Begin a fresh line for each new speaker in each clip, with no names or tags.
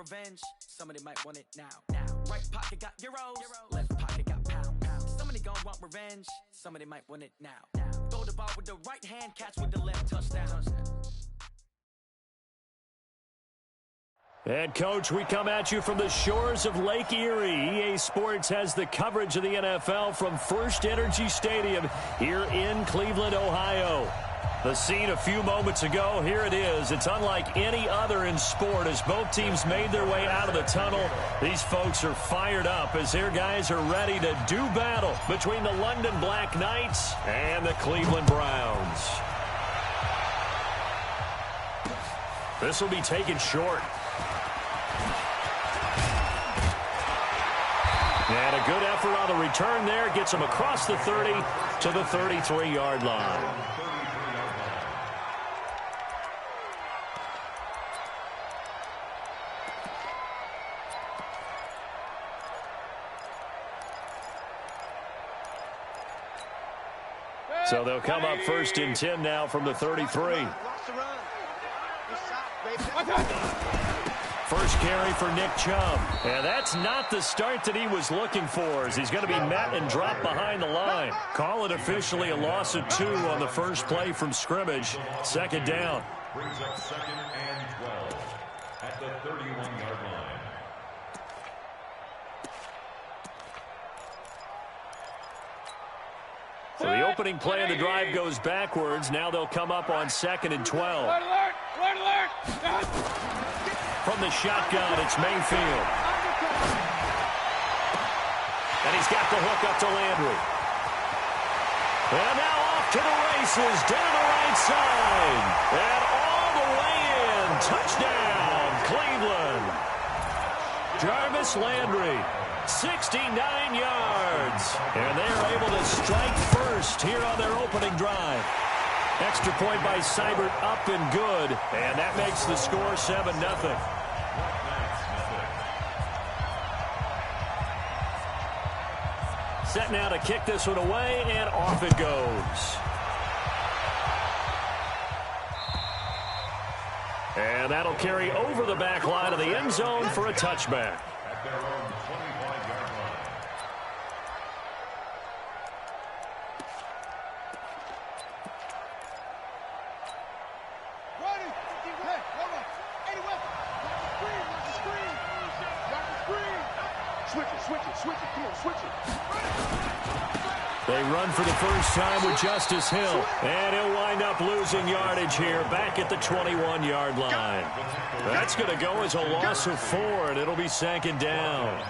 revenge. Somebody might want it now. Right pocket got euros, left pocket got pounds. Somebody gon' want revenge. Somebody might want it now. Throw the ball with the right hand, catch with the left, touchdown.
And, Coach, we come at you from the shores of Lake Erie. EA Sports has the coverage of the NFL from First Energy Stadium here in Cleveland, Ohio. The scene a few moments ago, here it is. It's unlike any other in sport as both teams made their way out of the tunnel. These folks are fired up as their guys are ready to do battle between the London Black Knights and the Cleveland Browns. This will be taken short. And a good effort on the return there gets him across the 30 to the 33-yard line. So they'll come up 1st and 10 now from the 33. First carry for Nick Chubb. And that's not the start that he was looking for as he's going to be met and dropped behind the line. Call it officially a loss of 2 on the first play from scrimmage. 2nd down.
Brings up 2nd and 12 at the 31-yard line.
So the opening play of the drive goes backwards. Now they'll come up on 2nd and 12. From the shotgun, it's Mayfield. And he's got the hook up to Landry. And now off to the races, down the right side. And all the way in. Touchdown, Cleveland. Jarvis Landry, 69 yards. And they're able to strike first here on their opening drive. Extra point by Seibert up and good. And that makes the score 7-0. Set now to kick this one away, and off it goes. And that'll carry over the back line of the end zone for a touchback.
At their own 25-yard line.
They run for the first time with Justice Hill. And he'll wind up losing yardage here back at the 21-yard line. That's going to go as a loss of 4, and it'll be 2nd down.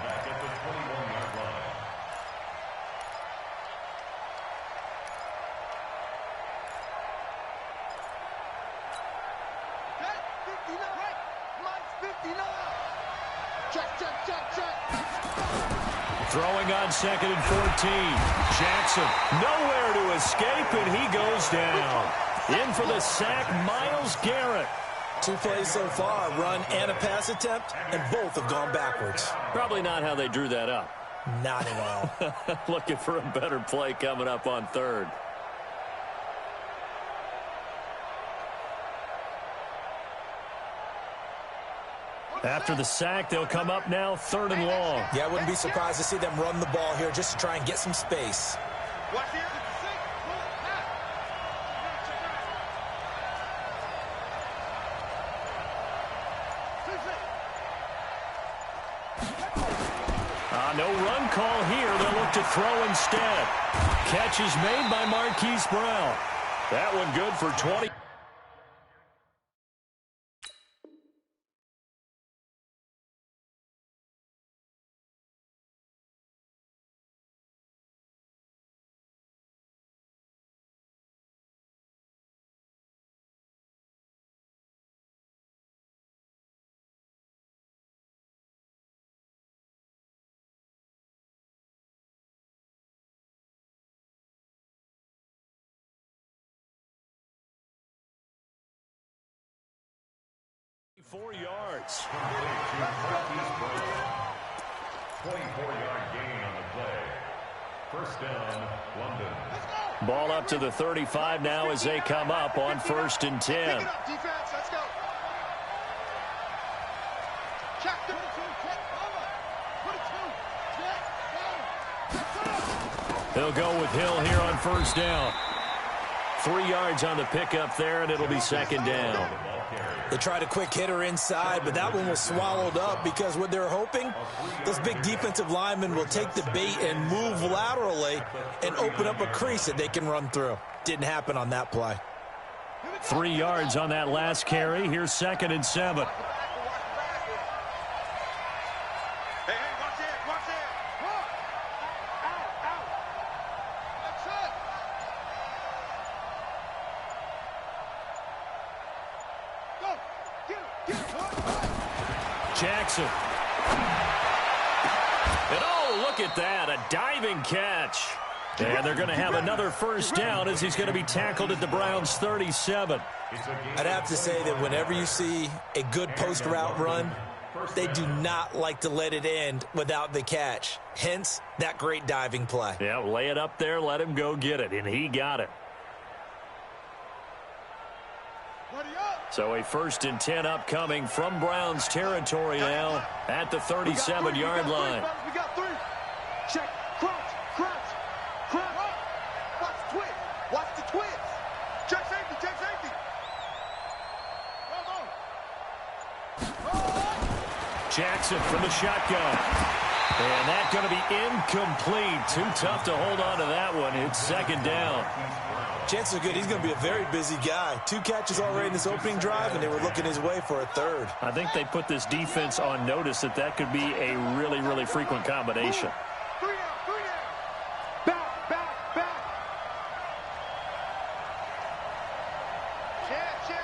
Throwing on 2nd and 14. Jackson nowhere to escape, and he goes down. In for the sack, Myles Garrett.
2 plays so far, a run and a pass attempt, and both have gone backwards.
Probably not how they drew that up.
Not at all.
Looking for a better play coming up on 3rd. After the sack, they'll come up now 3rd and long.
Yeah, I wouldn't be surprised to see them run the ball here just to try and get some space. No run call here. They'll look to throw instead. Catch is made by Marquise Brown. That one good for 20. Four yards.
24-yard gain on the play. First down, London.
Ball up to the 35 now as they come up on 1st and 10.
They'll go with Hill here on first down. 3 yards on the pickup there, and it'll be second down.
They tried a quick hitter inside, but that one was swallowed up because what they're hoping, those big defensive linemen will take the bait and move laterally and open up a crease that they can run through. Didn't happen on that play.
3 yards on that last carry. Here's 2nd and 7. Jackson. And oh, look at that, a diving catch. And they're going to have another first down as he's going to be tackled at the Browns' 37.
I'd have to say that whenever you see a good post route run, they do not like to let it end without the catch. Hence, that great diving play.
Yeah, lay it up there, let him go get it, and he got it. So a 1st and 10 upcoming from Browns territory now at the 37-yard line.
We got 3. Check. Crunch. Watch the twist. Check safety.
Jackson from the shotgun. And that's going to be incomplete. Too tough to hold on to that one. It's second down.
Chances are good he's going to be a very busy guy. 2 catches already in this opening drive, and they were looking his way for a 3rd.
I think they put this defense on notice that could be a really, really frequent combination.
3 out. Back. Check.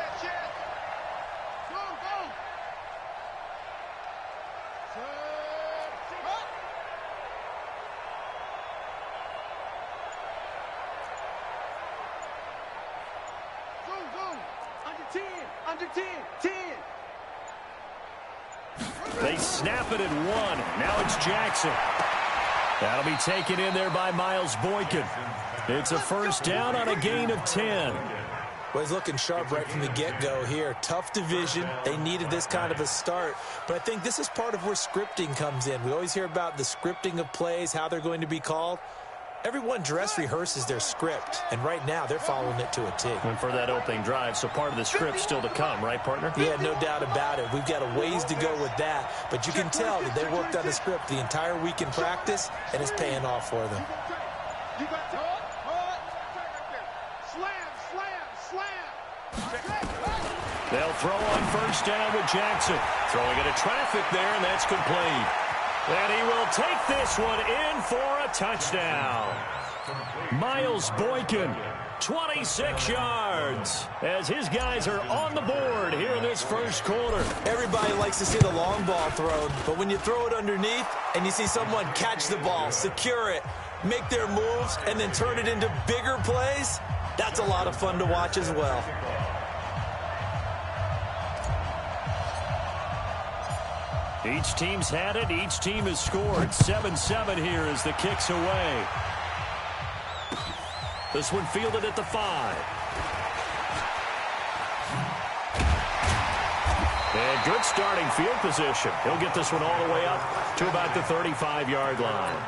Go. Under 10.
They snap it at 1. Now it's Jackson. That'll be taken in there by Miles Boykin. It's a first down on a gain of 10.
Well, he's looking sharp right from the get-go here. Tough division. They needed this kind of a start. But I think this is part of where scripting comes in. We always hear about the scripting of plays, how they're going to be called. Everyone dress rehearses their script, and right now they're following it to a T.
And for that opening drive, so part of the script still to come, right, partner?
Yeah, no doubt about it. We've got a ways to go with that, but you can tell that they worked on the script the entire week in practice, and it's paying off for them.
You got to slam.
They'll throw on first down with Jackson. Throwing into traffic there, and that's complete. And he will take this one in for a touchdown. Miles Boykin, 26 yards, as his guys are on the board here in this first quarter.
Everybody likes to see the long ball thrown, but when you throw it underneath and you see someone catch the ball, secure it, make their moves, and then turn it into bigger plays, that's a lot of fun to watch as well.
Each team's had it. Each team has scored. 7-7 here as the kick's away. This one fielded at the 5. And good starting field position. He'll get this one all the way up to about the 35-yard line.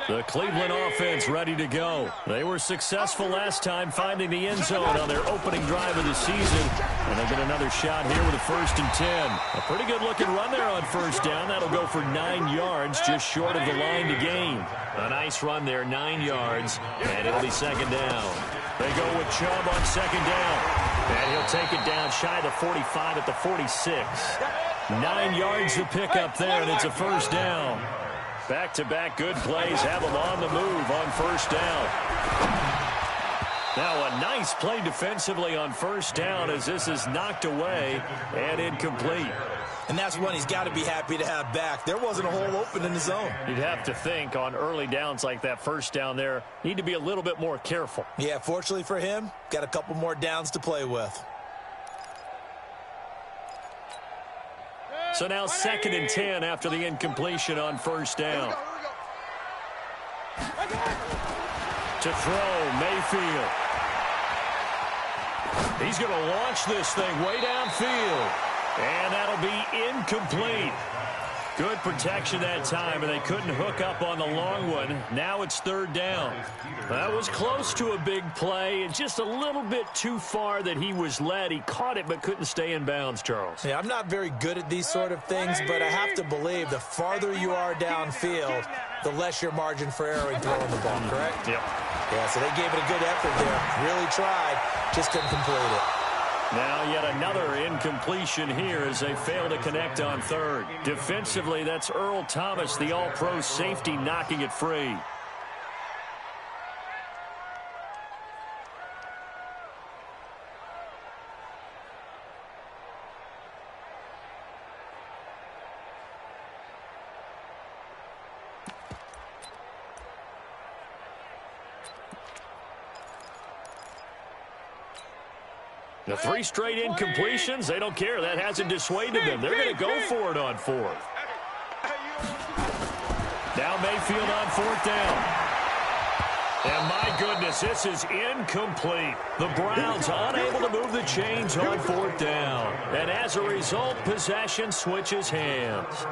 The Cleveland offense ready to go. They were successful last time finding the end zone on their opening drive of the season. And they'll get another shot here with a 1st and 10. A pretty good-looking run there on first down. That'll go for 9 yards, just short of the line to gain. A nice run there, 9 yards, and it'll be second down. They go with Chubb on second down. And he'll take it down shy of the 45 at the 46. 9 yards to pick up there, and it's a first down. Back-to-back good plays have them on the move on first down. Now a nice play defensively on first down as this is knocked away and incomplete.
And that's one he's got to be happy to have back. There wasn't a hole open in the zone.
You'd have to think on early downs like that first down there, need to be a little bit more careful.
Yeah, fortunately for him, got a couple more downs to play with.
So now 2nd and 10 after the incompletion on first down. To throw, Mayfield. He's going to launch this thing way downfield. And that'll be incomplete. Good protection that time, and they couldn't hook up on the long one. Now it's third down. That was close to a big play, and just a little bit too far that he was led. He caught it but couldn't stay in bounds, Charles.
Yeah, I'm not very good at these sort of things, but I have to believe the farther you are downfield, the less your margin for error in throwing the ball, correct?
Yep.
Yeah, so they gave it a good effort there. Really tried, just couldn't complete it.
Now yet another incompletion here as they fail to connect on third. Defensively, that's Earl Thomas, the all-pro safety, knocking it free. The 3 straight incompletions, they don't care. That hasn't dissuaded them. They're going to go for it on fourth. Now Mayfield on fourth down. And my goodness, this is incomplete. The Browns unable to move the chains on fourth down. And as a result, possession switches hands.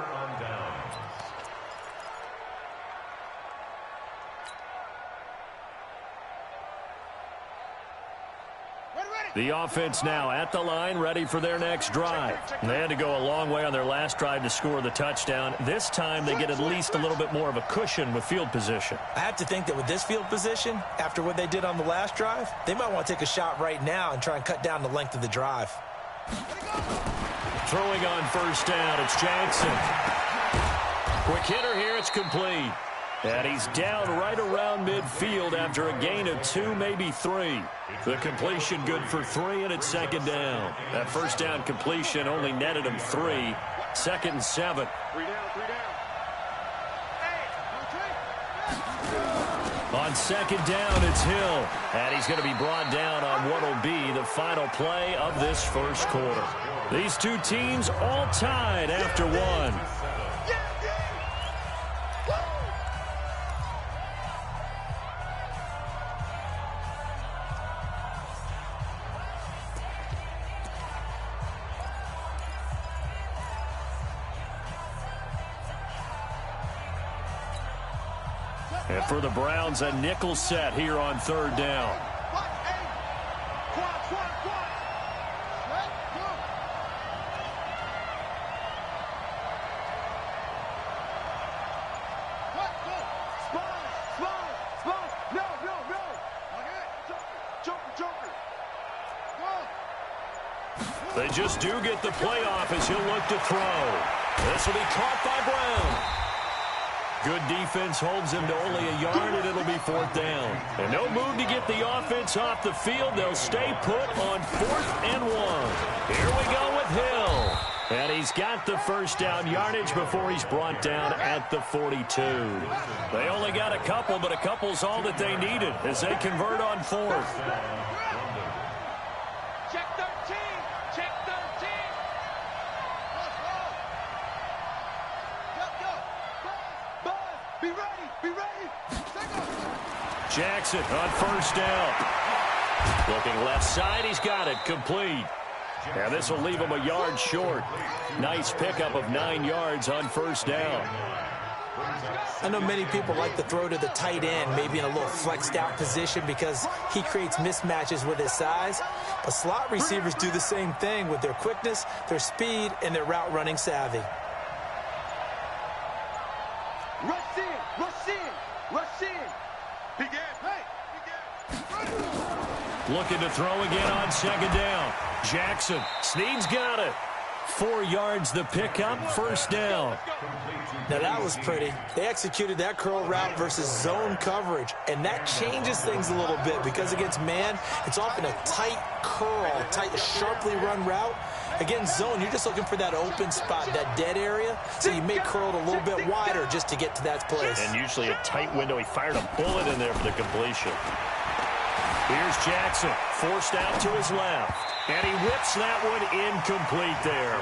The offense now at the line, ready for their next drive. They had to go a long way on their last drive to score the touchdown. This time they get at least a little bit more of a cushion with field position.
I have to think that with this field position, after what they did on the last drive, they might want to take a shot right now and try and cut down the length of the drive.
Throwing on first down, it's Jackson. Quick hitter here, it's complete. And he's down right around midfield after a gain of 2, maybe 3. The completion good for 3, and it's second down. That first down completion only netted him 3. Second and 7.
3 down.
On second down, it's Hill. And he's going to be brought down on what will be the final play of this first quarter. These two teams all tied after 1. And for the Browns, a nickel set here on third down. They just do get the playoff as he'll look to throw. This will be caught by Brown. Good defense holds him to only a yard, and it'll be fourth down. And no move to get the offense off the field. They'll stay put on 4th and 1. Here we go with Hill. And he's got the first down yardage before he's brought down at the 42. They only got a couple, but a couple's all that they needed as they convert on 4th.
Check 13. Check 13. Be ready.
Jackson on first down. Looking left side, he's got it, complete. And this will leave him a yard short. Nice pickup of 9 yards on first down.
I know many people like to throw to the tight end, maybe in a little flexed out position because he creates mismatches with his size. But slot receivers do the same thing with their quickness, their speed, and their route running savvy.
Rush in. Begin.
Looking to throw again on second down. Jackson. Snead's got it. 4 yards the pickup, first down.
Now that was pretty. They executed that curl route versus zone coverage, and that changes things a little bit because against man, it's often a tight curl, tight, sharply run route. Against zone, you're just looking for that open spot, that dead area, so you may curl it a little bit wider just to get to that place.
And usually a tight window. He fired a bullet in there for the completion. Here's Jackson, forced out to his left. And he whips that one incomplete there.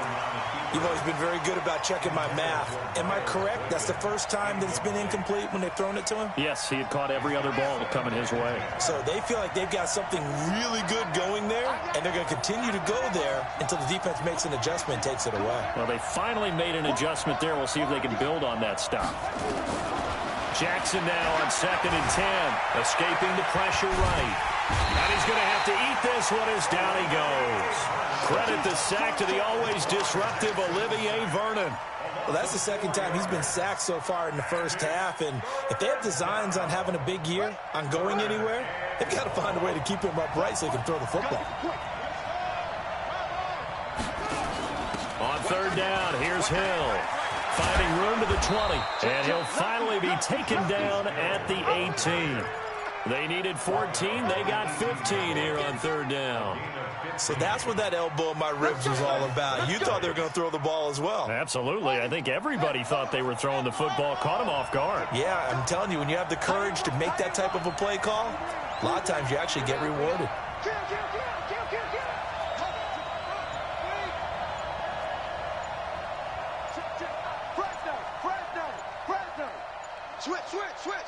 You've always been very good about checking my math. Am I correct? That's the first time that it's been incomplete when they've thrown it to him?
Yes, he had caught every other ball coming his way.
So they feel like they've got something really good going there, and they're going to continue to go there until the defense makes an adjustment and takes it away.
Well, they finally made an adjustment there. We'll see if they can build on that stop. Jackson now on 2nd and 10, escaping the pressure right. And he's going to have to eat this one as down he goes. Credit the sack to the always disruptive Olivier Vernon.
Well, that's the second time he's been sacked so far in the first half, and if they have designs on having a big year, on going anywhere, they've got to find a way to keep him upright so he can throw the football.
On 3rd down, here's Hill. Finding room to the 20, and he'll finally be taken down at the 18. They needed 14. They got 15 here on 3rd down.
So that's what that elbow in my ribs was all about. You thought they were going to throw the ball as well.
Absolutely. I think everybody thought they were throwing the football, caught him off guard.
Yeah, I'm telling you, when you have the courage to make that type of a play call, a lot of times you actually get rewarded.
Switch.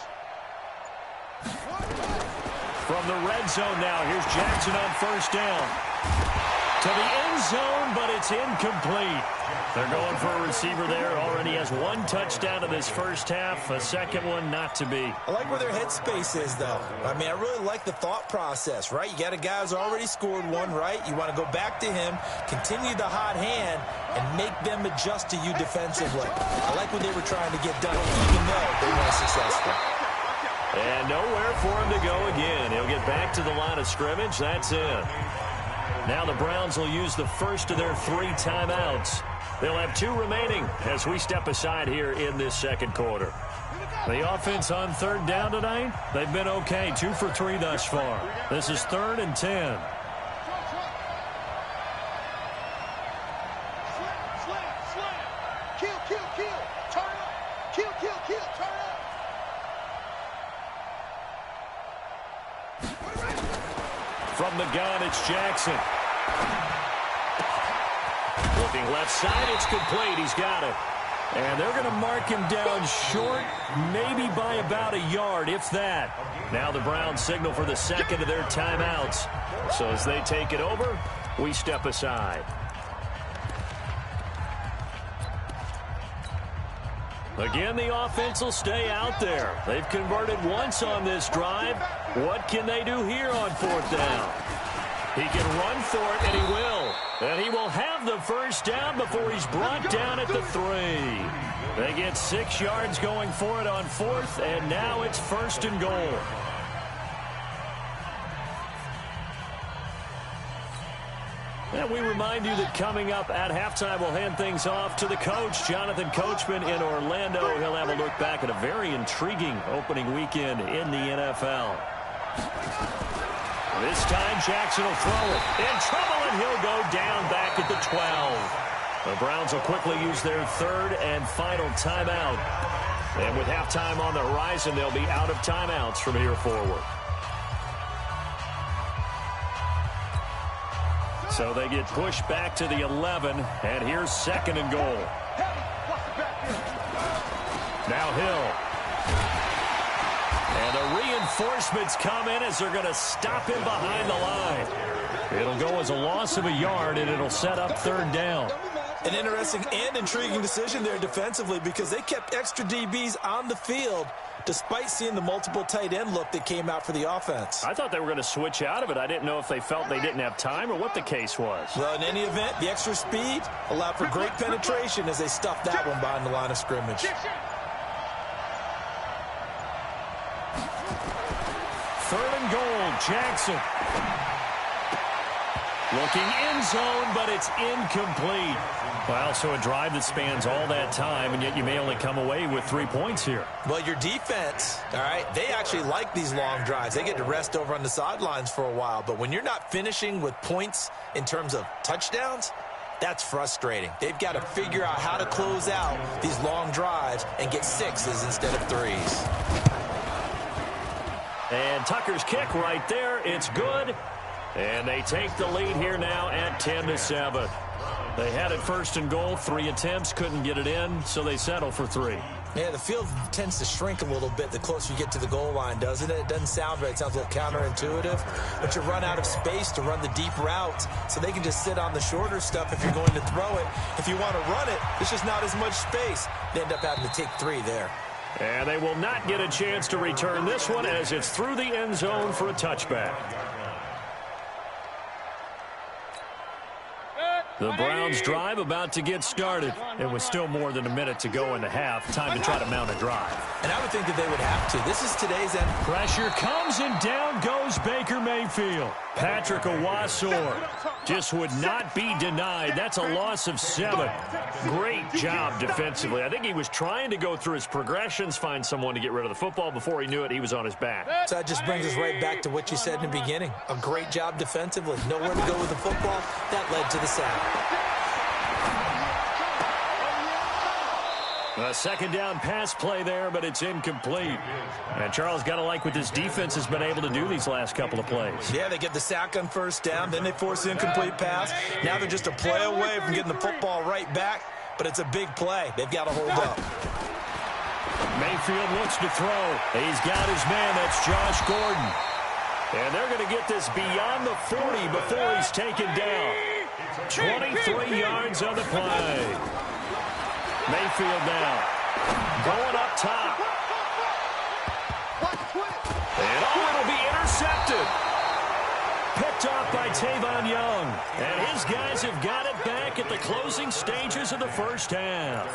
From the red zone now, here's Jackson on 1st down. To the end zone, but it's incomplete. They're going for a receiver there. Already has 1 touchdown in this first half. A second one not to be.
I like where their headspace is, though. I mean, I really like the thought process, right? You got a guy who's already scored one, right? You want to go back to him, continue the hot hand, and make them adjust to you defensively. I like what they were trying to get done, even though they weren't successful.
And nowhere for him to go again. He'll get back to the line of scrimmage. That's it. Now the Browns will use the first of their 3 timeouts. They'll have 2 remaining as we step aside here in this second quarter. The offense on 3rd down tonight, they've been okay. 2 for 3 thus far. This is 3rd and 10. From the gun, it's Jackson. Looking left side, it's complete. He's got it. And they're going to mark him down short, maybe by about a yard, if that. Now the Browns signal for the second of their timeouts. So as they take it over, we step aside. Again, the offense will stay out there. They've converted once on this drive. What can they do here on 4th down? He can run for it, and he will. And he will have the first down before he's brought down at the 3. They get 6 yards going for it on 4th, and now it's 1st and goal. And we remind you that coming up at halftime, we'll hand things off to the coach, Jonathan Coachman in Orlando. He'll have a look back at a very intriguing opening weekend in the NFL. This time, Jackson will throw it. In trouble, and he'll go down back at the 12. The Browns will quickly use their 3rd and final timeout. And with halftime on the horizon, they'll be out of timeouts from here forward. So they get pushed back to the 11, and here's 2nd and goal. Now Hill. And the reinforcements come in as they're going to stop him behind the line. It'll go as a loss of a yard, and it'll set up 3rd down.
An interesting and intriguing decision there defensively because they kept extra DBs on the field despite seeing the multiple tight end look that came out for the offense.
I thought they were going to switch out of it. I didn't know if they felt they didn't have time or what the case was.
Well, in any event, the extra speed allowed for great penetration as they stuffed that one behind the line of scrimmage.
3rd and goal, Jackson. Looking end zone, but it's incomplete. Well, so a drive that spans all that time, and yet you may only come away with 3 points here.
Well, your defense, all right, they actually like these long drives. They get to rest over on the sidelines for a while. But when you're not finishing with points in terms of touchdowns, that's frustrating. They've got to figure out how to close out these long drives and get 6s instead of 3s.
And Tucker's kick right there. It's good. And they take the lead here now at 10-7. They had it first and goal. 3 attempts, couldn't get it in, so they settle for 3.
Yeah, the field tends to shrink a little bit the closer you get to the goal line, doesn't it? It doesn't sound right. It sounds a little counterintuitive. But you run out of space to run the deep routes, so they can just sit on the shorter stuff if you're going to throw it. If you want to run it, there's just not as much space. They end up having to take 3 there.
And they will not get a chance to return this one as it's through the end zone for a touchback. The Browns drive about to get started. It was still more than a minute to go in the half. Time to try to mount a drive.
And I would think that they would have to. This is today's end.
Pressure comes and down goes Baker Mayfield. Patrick Owasor just would not be denied. That's a loss of 7. Great job defensively. I think he was trying to go through his progressions, find someone to get rid of the football. Before he knew it, he was on his back.
So that just brings us right back to what you said in the beginning. A great job defensively. Nowhere to go with the football. That led to the sack.
A second down pass play there, but it's incomplete. And Charles, got to like what this defense has been able to do these last couple of plays.
Yeah, they get the sack on first down, then they force an incomplete pass. Now they're just a play away from getting the football right back, but it's a big play. They've got to hold up.
Mayfield looks to throw. He's got his man. That's Josh Gordon. And they're going to get this beyond the 40 before he's taken down. 23 yards on the play. Mayfield now going up top. And it'll be intercepted. Picked off by Tavon Young. And his guys have got it back at the closing stages of the first half.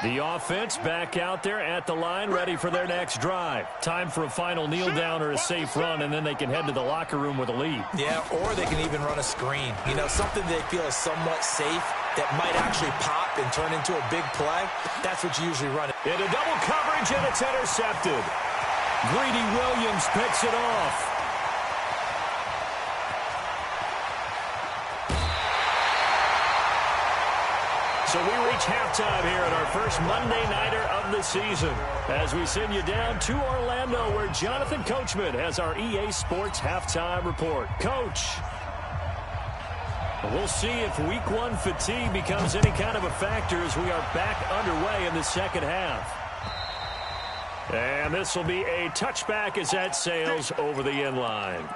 The offense back out there at the line, ready for their next drive. Time for a final kneel down or a safe run, and then they can head to the locker room with a lead.
Yeah, or they can even run a screen. You know, something they feel is somewhat safe that might actually pop and turn into a big play. That's what you usually run.
Into double coverage, and it's intercepted. Greedy Williams picks it off. So we reach halftime here at our first Monday Nighter of the season as we send you down to Orlando where Jonathan Coachman has our EA Sports Halftime Report. Coach, we'll see if Week 1 fatigue becomes any kind of a factor as we are back underway in the second half. And this will be a touchback as that sails over the end line.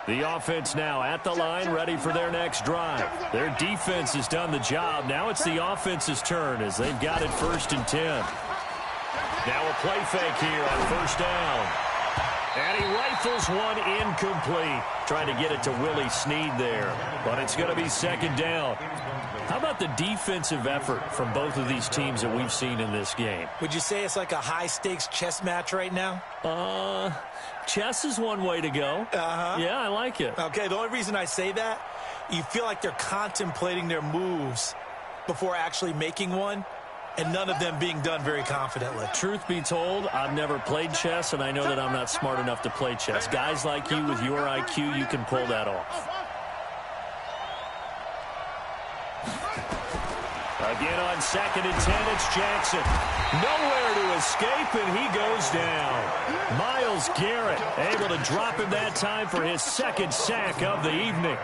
The offense now at the line, ready for their next drive. Their defense has done the job. Now it's the offense's turn as they've got it 1st and 10. Now a play fake here on first down. And he rifles one incomplete. Trying to get it to Willie Snead there. But it's going to be 2nd down. How about the defensive effort from both of these teams that we've seen in this game?
Would you say it's like a high-stakes chess match right now?
Chess is one way to go. Yeah, I like it.
Okay, the only reason I say that, you feel like they're contemplating their moves before actually making one, and none of them being done very confidently.
Truth be told, I've never played chess, and I know that I'm not smart enough to play chess. Guys like you with your IQ, you can pull that off. Again on 2nd and 10, it's Jackson. Nowhere to escape, and he goes down. Myles Garrett able to drop him that time for his 2nd sack of the evening.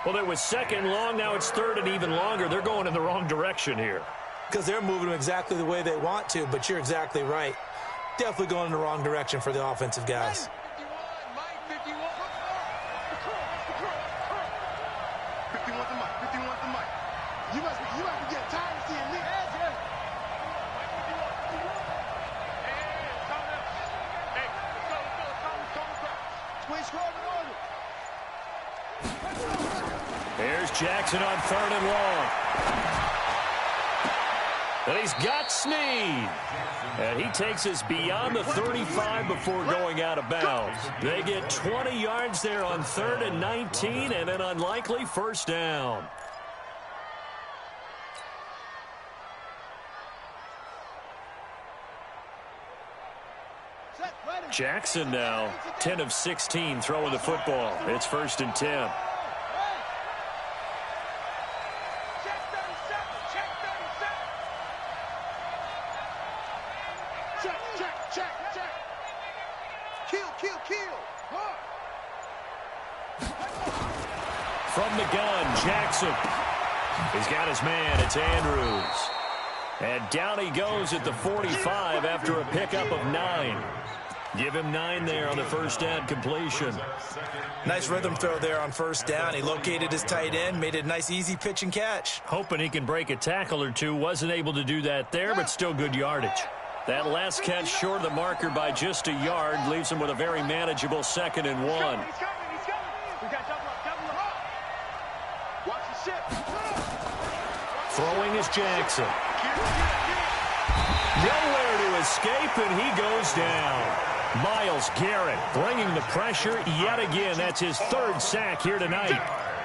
Well, it was 2nd long, now it's 3rd and even longer. They're going in the wrong direction here.
Because they're moving them exactly the way they want to, but you're exactly right. Definitely going in the wrong direction for the offensive guys.
There's Jackson on 3rd and long. And he's got Snead. And he takes us beyond the 35 before going out of bounds. They get 20 yards there on 3rd and 19 and an unlikely 1st down. Jackson now 10 of 16 throwing the football. It's 1st and 10.
Check. Kill.
From the gun, Jackson. He's got his man. It's Andrews. And down he goes at the 45 after a pickup of 9. Give him 9 there on the first down completion.
Nice rhythm throw there on first down. He located his tight end, made it a nice, easy pitch and catch.
Hoping he can break a tackle or two. Wasn't able to do that there, but still good yardage. That last catch short of the marker by just a yard leaves him with a very manageable 2nd and 1.
He's coming. We got double up. Watch the ship.
Throwing is Jackson. Nowhere to escape, and he goes down. Myles Garrett bringing the pressure yet again. That's his 3rd sack here tonight.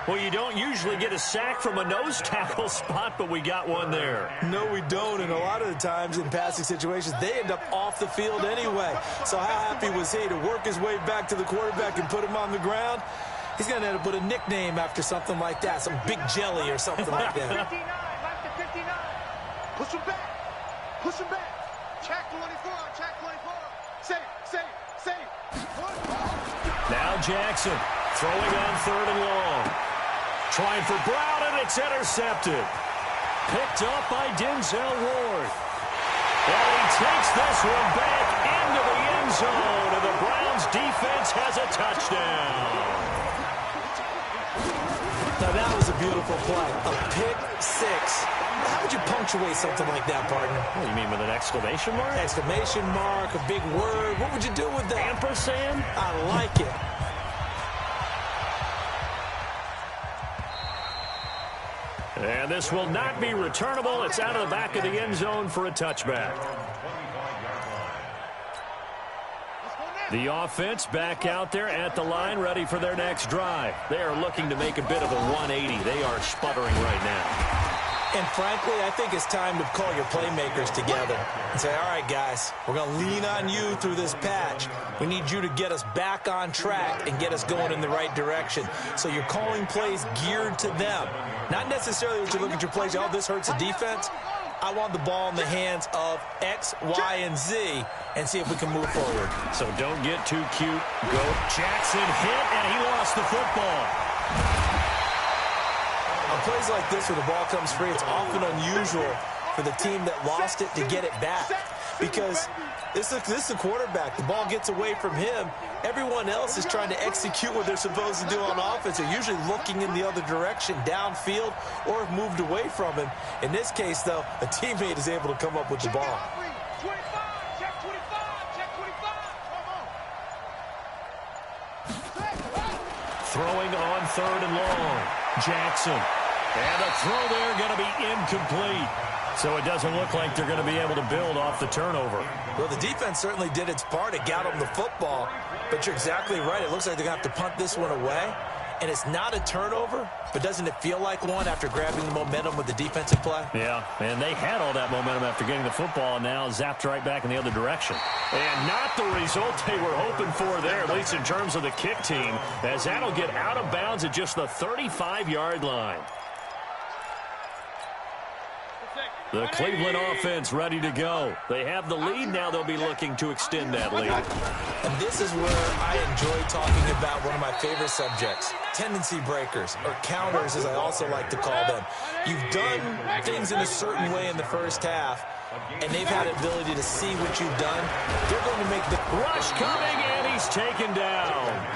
Well, you don't usually get a sack from a nose tackle spot, but we got one there.
No, we don't, and a lot of the times in passing situations, they end up off the field anyway. So how happy was he to work his way back to the quarterback and put him on the ground? He's going to end up with a nickname after something like that, some Big Jelly or something like that.
59, back to 59. Push him back. Check 24. Safe.
Now Jackson throwing on 3rd and long. Trying for Brown, and it's intercepted. Picked up by Denzel Ward. And he takes this one back into the end zone, and the Browns defense has a touchdown.
Now that was a beautiful play. A pick 6. How would you punctuate something like that, partner?
What do you mean, with an exclamation mark?
Exclamation mark, a big word. What would you do with that?
Ampersand?
I like it.
And this will not be returnable. It's out of the back of the end zone for a touchback. The offense back out there at the line, ready for their next drive. They are looking to make a bit of a 180. They are sputtering right now.
And frankly, I think it's time to call your playmakers together and say, all right, guys, we're going to lean on you through this patch. We need you to get us back on track and get us going in the right direction. So you're calling plays geared to them. Not necessarily that you look at your plays, oh, this hurts the defense. I want the ball in the hands of X, Y, and Z and see if we can move forward.
So don't get too cute. Go. Jackson hit, and he lost the football.
On plays like this where the ball comes free, it's often unusual for the team that lost it to get it back. Because this is the quarterback. The ball gets away from him. Everyone else is trying to execute what they're supposed to do on offense. They're usually looking in the other direction, downfield, or have moved away from him. In this case, though, a teammate is able to come up with the ball.
Throwing on 3rd and long. Jackson. And a throw there going to be incomplete. So it doesn't look like they're going to be able to build off the turnover.
Well, the defense certainly did its part. It got them the football. But you're exactly right. It looks like they're going to have to punt this one away. And it's not a turnover, but doesn't it feel like one after grabbing the momentum with the defensive play?
Yeah, and they had all that momentum after getting the football, and now zapped right back in the other direction. And not the result they were hoping for there, at least in terms of the kick team, as that'll get out of bounds at just the 35-yard line. The Cleveland offense ready to go. They have the lead. Now they'll be looking to extend that lead.
And this is where I enjoy talking about one of my favorite subjects, tendency breakers, or counters as I also like to call them. You've done things in a certain way in the first half, and they've had the ability to see what you've done. They're going to make the
rush coming, and he's taken down.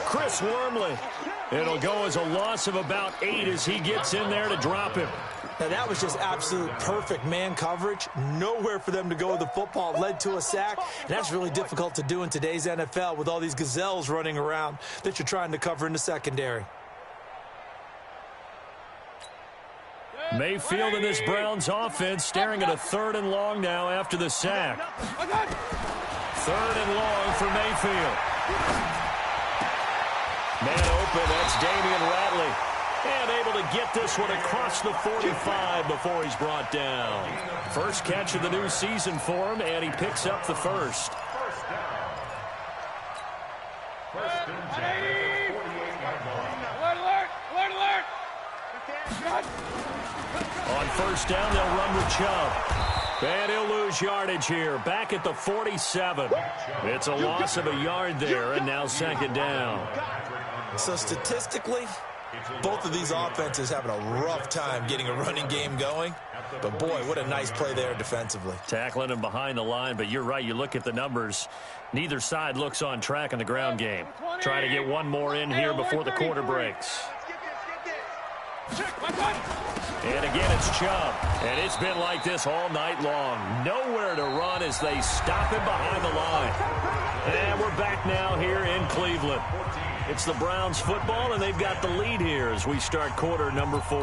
Chris Wormley. It'll go as a loss of about 8 as he gets in there to drop him.
Now, that was just absolute perfect man coverage. Nowhere for them to go with the football. Led to a sack. And that's really difficult to do in today's NFL with all these gazelles running around that you're trying to cover in the secondary.
Mayfield and this Browns offense staring at a 3rd and long now after the sack. 3rd and long for Mayfield. Man open, that's Damian Ratley. And able to get this one across the 45 before he's brought down. First catch of the new season for him, and he picks up the first. On first down, they'll run with Chubb. And he'll lose yardage here, back at the 47. It's a loss of a yard there, and now second down.
So statistically, both of these offenses having a rough time getting a running game going. But, boy, what a nice play there defensively.
Tackling him behind the line, but you're right. You look at the numbers. Neither side looks on track in the ground game. Try to get one more in here before the quarter breaks. And again, it's Chubb. And it's been like this all night long. Nowhere to run as they stop him behind the line. And we're back now here in Cleveland. It's the Browns football, and they've got the lead here as we start quarter number 4.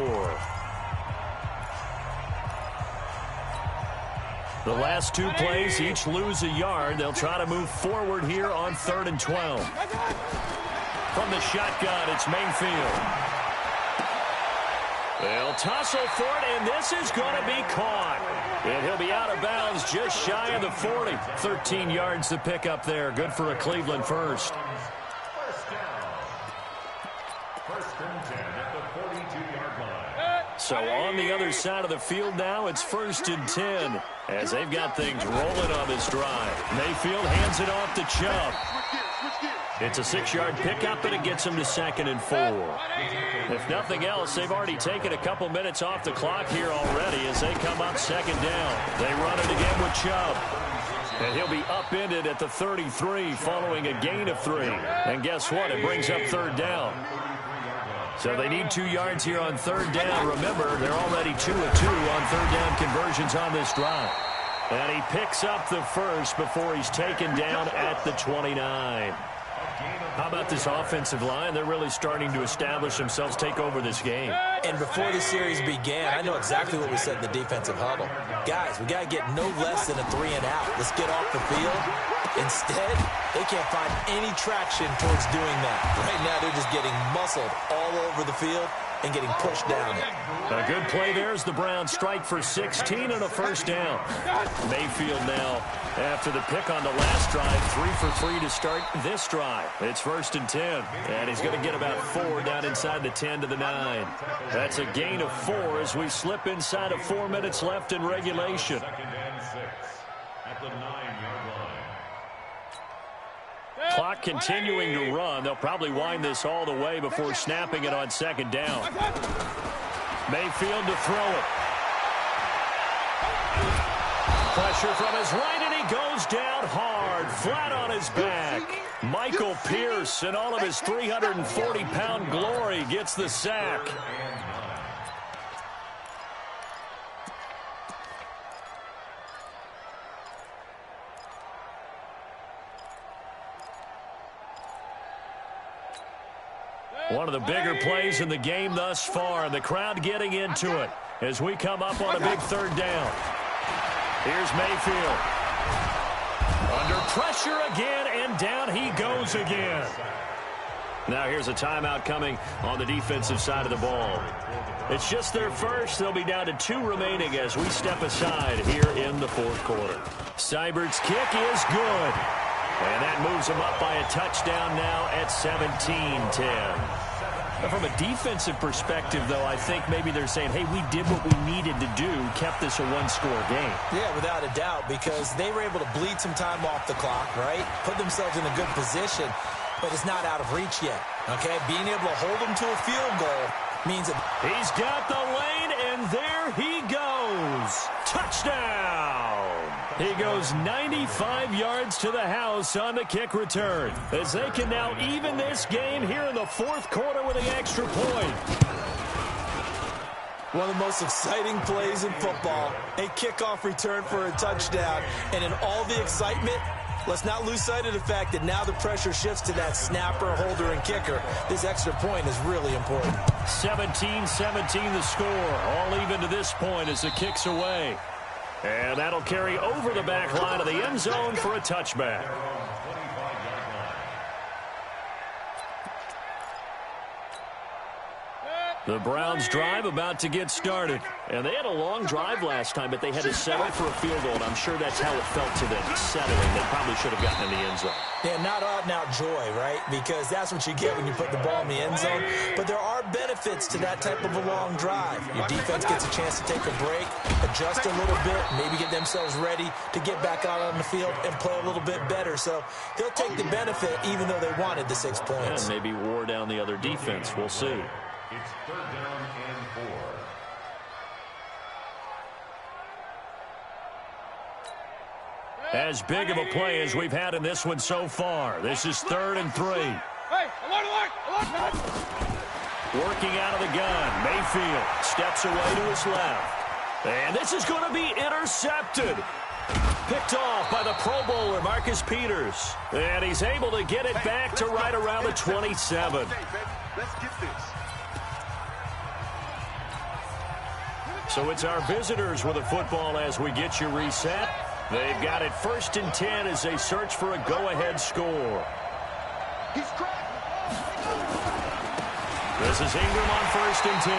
The last two plays each lose a yard. They'll try to move forward here on 3rd and 12. From the shotgun, it's Mayfield. They'll tussle for it, and this is going to be caught. And he'll be out of bounds just shy of the 40. 13 yards to pick up there. Good for a Cleveland first. So on the other side of the field now, it's 1st and 10 as they've got things rolling on this drive. Mayfield hands it off to Chubb. It's a 6-yard pickup, and it gets him to 2nd and 4. If nothing else, they've already taken a couple minutes off the clock here already as they come up 2nd down. They run it again with Chubb. And he'll be upended at the 33 following a gain of 3. And guess what? It brings up 3rd down. So they need 2 yards here on 3rd down. Remember, they're already 2 of 2 on 3rd down conversions on this drive. And he picks up the first before he's taken down at the 29. How about this offensive line? They're really starting to establish themselves, take over this game.
And before the series began, I know exactly what we said in the defensive huddle. Guys, we got to get no less than a 3-and-out. Let's get off the field. Instead, they can't find any traction towards doing that. Right now, they're just getting muscled all over the field and getting pushed down it.
A good play there as the Browns strike for 16 and a 1st down. Mayfield now, after the pick on the last drive, 3 for 3 to start this drive. It's 1st and 10, and he's going to get about 4 down inside the 10 to the 9. That's a gain of 4 as we slip inside of 4 minutes left in regulation.
2nd and 6 at the 9-yard line.
Clock continuing to run. They'll probably wind this all the way before snapping it on 2nd down. Mayfield to throw it. Pressure from his right, and he goes down hard, flat on his back. Michael Pierce, in all of his 340-pound glory, gets the sack. One of the bigger plays in the game thus far, and the crowd getting into it as we come up on a big 3rd down. Here's Mayfield. Under pressure again, and down he goes again. Now here's a timeout coming on the defensive side of the ball. It's just their first. They'll be down to 2 remaining as we step aside here in the 4th quarter. Seibert's kick is good. And that moves them up by a touchdown now at 17-10. From a defensive perspective, though, I think maybe they're saying, hey, we did what we needed to do, kept this a 1-score game.
Yeah, without a doubt, because they were able to bleed some time off the clock, right? Put themselves in a good position, but it's not out of reach yet, okay? Being able to hold them to a field goal means that
he's got the lane, and there he goes. Touchdown! He goes 95 yards to the house on the kick return as they can now even this game here in the 4th quarter with an extra point.
One of the most exciting plays in football, a kickoff return for a touchdown, and in all the excitement, let's not lose sight of the fact that now the pressure shifts to that snapper, holder, and kicker. This extra point is really important.
17-17 the score, all even to this point as the kick's away. And that'll carry over the back line of the end zone for a touchback. The Browns' drive about to get started. And they had a long drive last time, but they had to settle for a field goal, and I'm sure that's how it felt to them, settling. They probably should have gotten in the end zone.
Yeah, not out-and-out joy, right? Because that's what you get when you put the ball in the end zone. But there are benefits to that type of a long drive. Your defense gets a chance to take a break, adjust a little bit, maybe get themselves ready to get back out on the field and play a little bit better. So they'll take the benefit even though they wanted the 6 points.
And maybe wore down the other defense. We'll see.
It's 3rd down and 4.
As big of a play as we've had in this one so far. This is 3rd and 3.
Hey, alert!
Working out of the gun. Mayfield steps away to his left. And this is going to be intercepted. Picked off by the Pro Bowler, Marcus Peters. And he's able to get it back to right around the 27.
Let's get this.
So it's our visitors with the football as we get you reset. They've got it 1st and 10 as they search for a go-ahead score.
He's cracked.
This is Ingram on 1st and 10.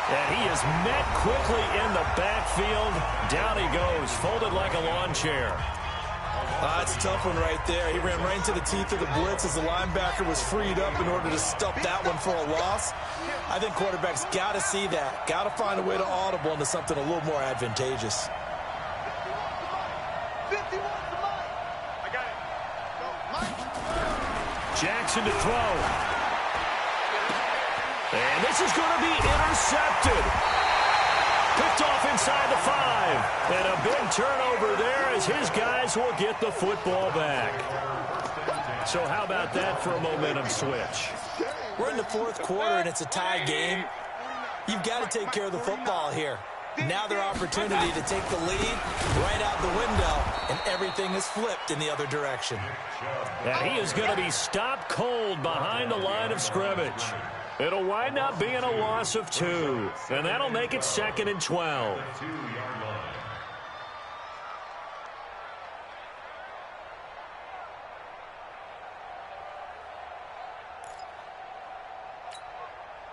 And he is met quickly in the backfield. Down he goes, folded like a lawn chair.
That's a tough one right there. He ran right into the teeth of the blitz as the linebacker was freed up in order to stop that one for a loss. I think quarterbacks got to see that. Got to find a way to audible into something a little more advantageous.
50 wants the money. I got it. Go, Mike.
Jackson to throw. And this is going to be intercepted. Picked off inside the 5. And a big turnover there as his guys will get the football back. So how about that for a momentum switch?
We're in the 4th quarter, and it's a tie game. You've got to take care of the football here. Now their opportunity to take the lead right out the window, and everything is flipped in the other direction.
And he is going to be stopped cold behind the line of scrimmage. It'll wind up being a loss of 2, and that'll make it 2nd and 12.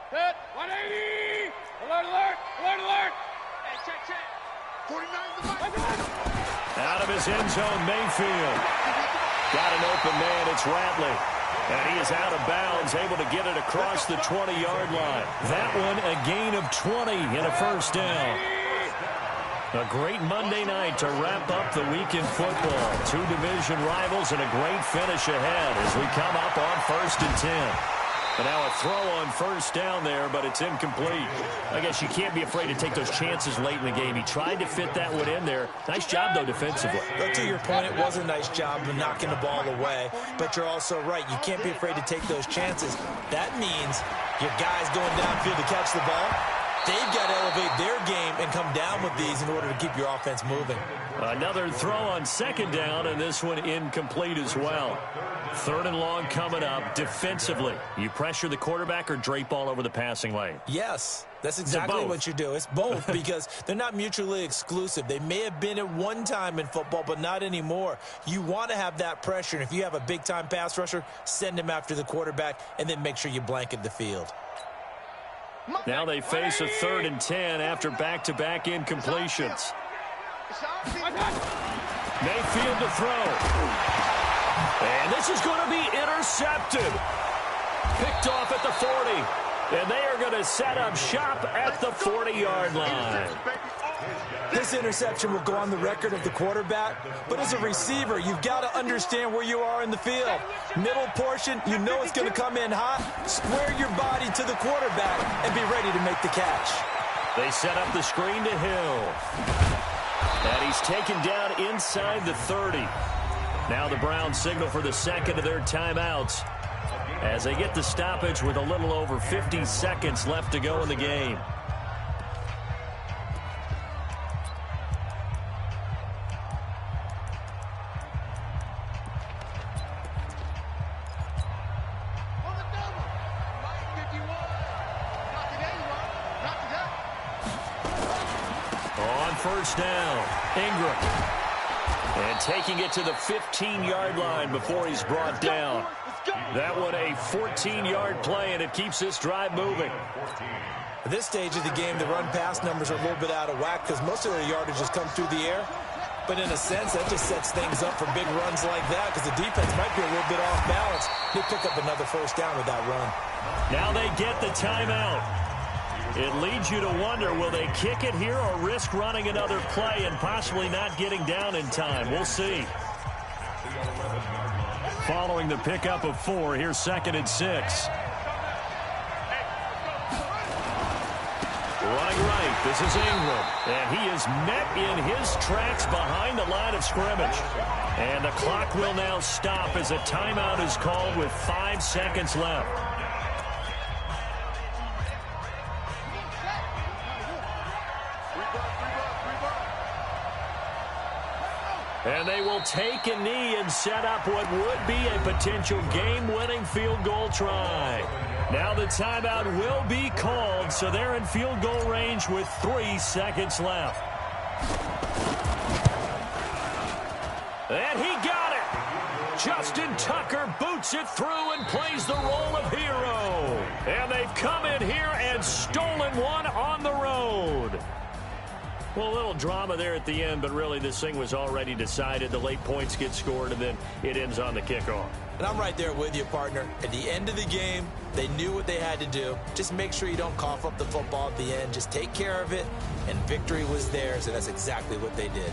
Hit. 180. Alert, alert, alert, alert. Hey, check. 49 the mic.
Out of his end zone, Mayfield. Got an open man, it's Ratley. And he is out of bounds, able to get it across the 20-yard line. That one, a gain of 20 and a 1st down. A great Monday night to wrap up the week in football. 2 division rivals and a great finish ahead as we come up on 1st and 10. And now a throw on 1st down there, but it's incomplete. I guess you can't be afraid to take those chances late in the game. He tried to fit that one in there. Nice job, though, defensively.
But to your point, it was a nice job of knocking the ball away. But you're also right. You can't be afraid to take those chances. That means your guys going downfield to catch the ball, they've got to elevate their game and come down with these in order to keep your offense moving.
Another throw on 2nd down, and this one incomplete as well. 3rd and long coming up. Defensively, you pressure the quarterback or drape all over the passing lane?
Yes, that's exactly what you do. It's both because they're not mutually exclusive. They may have been at one time in football, but not anymore. You want to have that pressure, and if you have a big-time pass rusher, send him after the quarterback, and then make sure you blanket the field.
Now they face a 3rd and 10 after back-to-back incompletions. Mayfield to throw. And this is going to be intercepted. Picked off at the 40. And they are going to set up shop at the 40-yard line.
This interception will go on the record of the quarterback, but as a receiver, you've got to understand where you are in the field. Middle portion, you know it's going to come in hot. Square your body to the quarterback and be ready to make the catch.
They set up the screen to Hill. And he's taken down inside the 30. Now the Browns signal for the 2nd of their timeouts as they get the stoppage with a little over 50 seconds left to go in the game. On 1st down, Ingram. And taking it to the 15-yard line before he's brought down. That one a 14-yard play, and it keeps this drive moving.
At this stage of the game, the run-pass numbers are a little bit out of whack because most of their yardage has come through the air. But in a sense, that just sets things up for big runs like that because the defense might be a little bit off balance. He'll pick up another first down with that run.
Now they get the timeout. It leads you to wonder, will they kick it here or risk running another play and possibly not getting down in time? We'll see. Following the pickup of 4, here's 2nd and 6. Running right, this is Ingram. And he is met in his tracks behind the line of scrimmage. And the clock will now stop as a timeout is called with 5 seconds left. And they will take a knee and set up what would be a potential game-winning field goal try. Now the timeout will be called, so they're in field goal range with 3 seconds left. And he got it! Justin Tucker boots it through and plays the role of hero. And they've come in here and stolen one on the road. Well, a little drama there at the end, but really this thing was already decided. The late points get scored, and then it ends on the kickoff.
And I'm right there with you, partner. At the end of the game, they knew what they had to do. Just make sure you don't cough up the football at the end. Just take care of it, and victory was theirs, and that's exactly what they did.